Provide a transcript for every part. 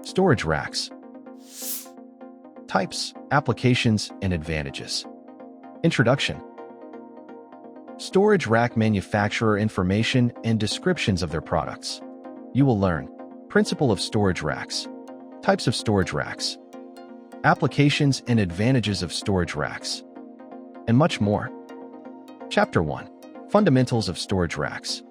Storage racks. Types, applications, and advantages. Introduction. Storage rack manufacturer information and descriptions of their products. You will learn principle of storage racks, types of storage racks, applications and advantages of storage racks, and much more. Chapter 1. Fundamentals of storage racks.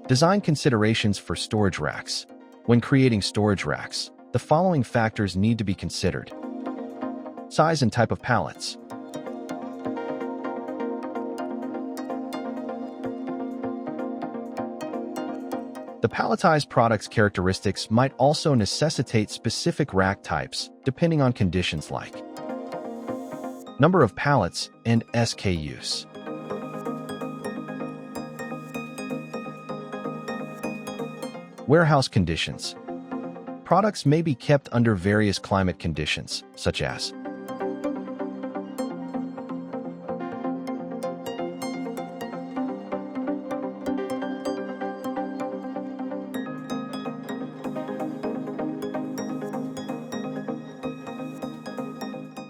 Design considerations for storage racks. When creating storage racks, the following factors need to be considered. Size and type of pallets. The palletized product's characteristics might also necessitate specific rack types, depending on conditions like number of pallets and SKUs. Warehouse conditions. Products may be kept under various climate conditions, such as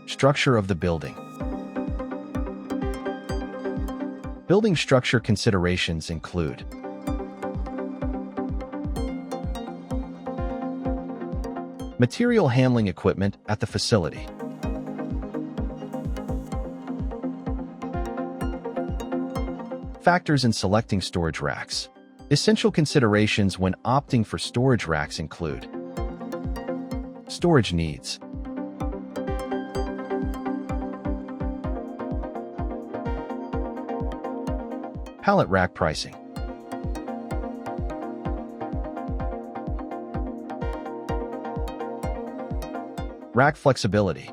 structure of the building. Building structure considerations include material handling equipment at the facility, factors in selecting storage racks. Essential considerations when opting for storage racks include storage needs, pallet rack pricing, rack flexibility,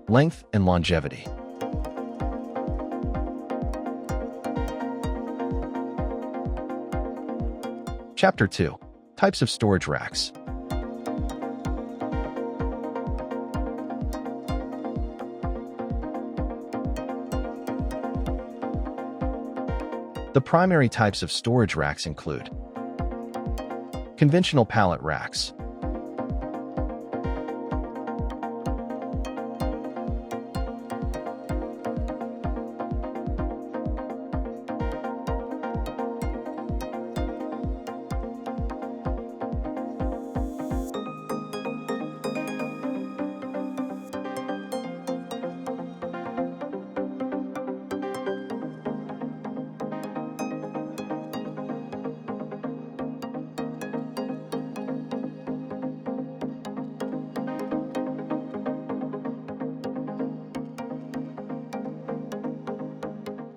length and longevity. Chapter 2. Types of storage racks. The primary types of storage racks include conventional pallet racks,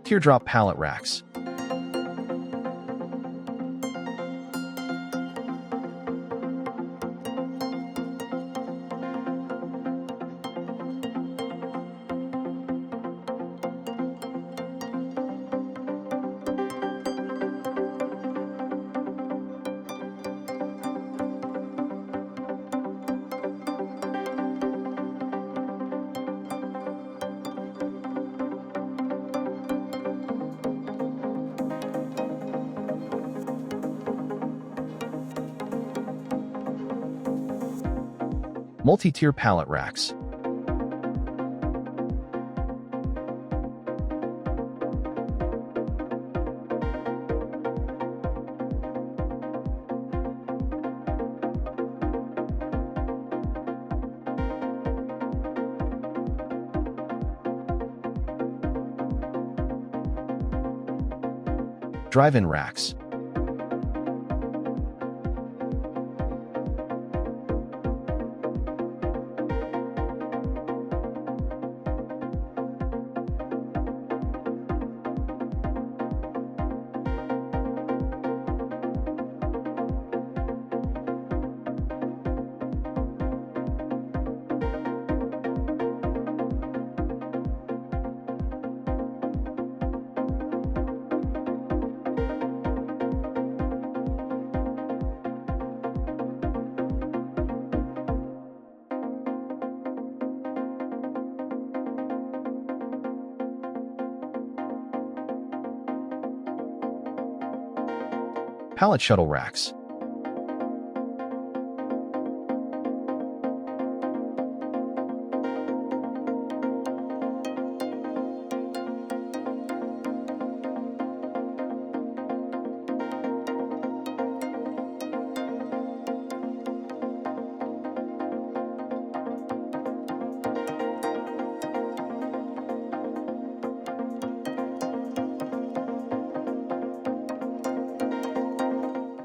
teardrop pallet racks, multi-tier pallet racks, drive-in racks, Pallet shuttle racks.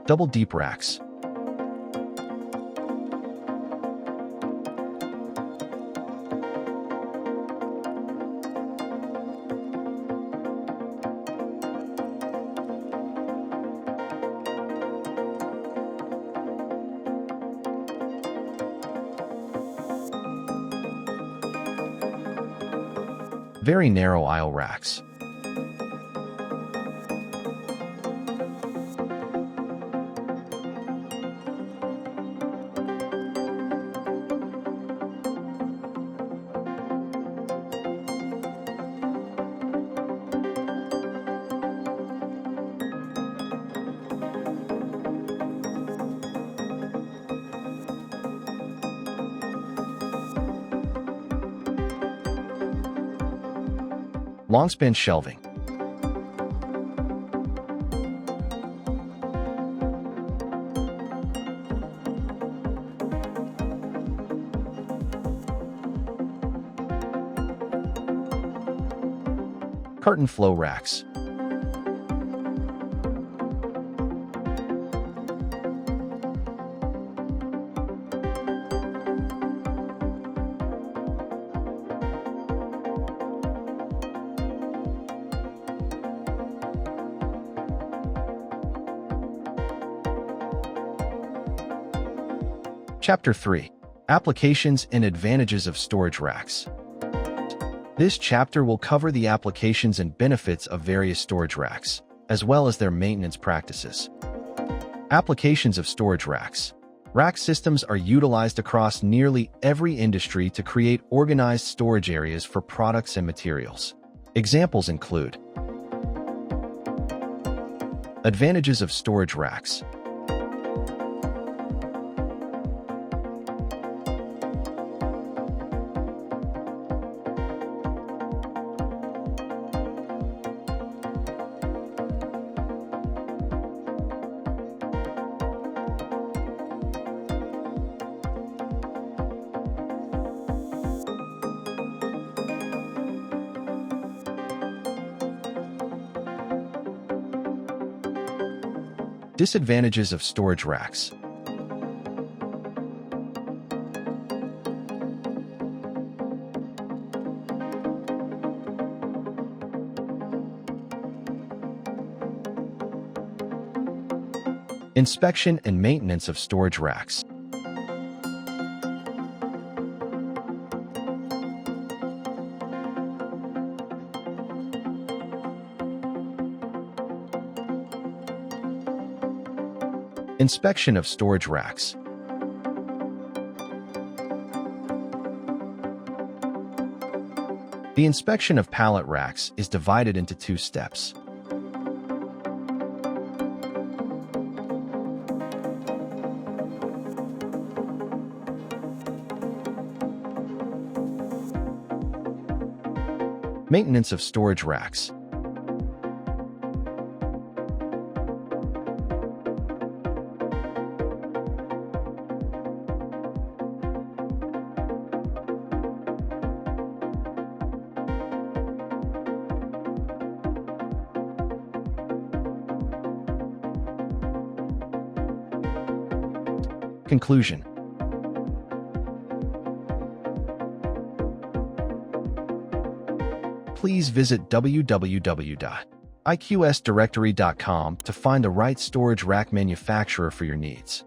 Double deep racks. Very narrow aisle racks. Long-span shelving. Carton flow racks. Chapter 3. Applications and Advantages of Storage Racks. This chapter will cover the applications and benefits of various storage racks, as well as their maintenance practices. Applications of storage racks. Rack systems are utilized across nearly every industry to create organized storage areas for products and materials. Examples include advantages of storage racks. Disadvantages of storage racks. Inspection and maintenance of storage racks. Inspection of storage racks. The inspection of pallet racks is divided into two steps. Maintenance of storage racks. Conclusion. Please visit www.iqsdirectory.com to find the right storage rack manufacturer for your needs.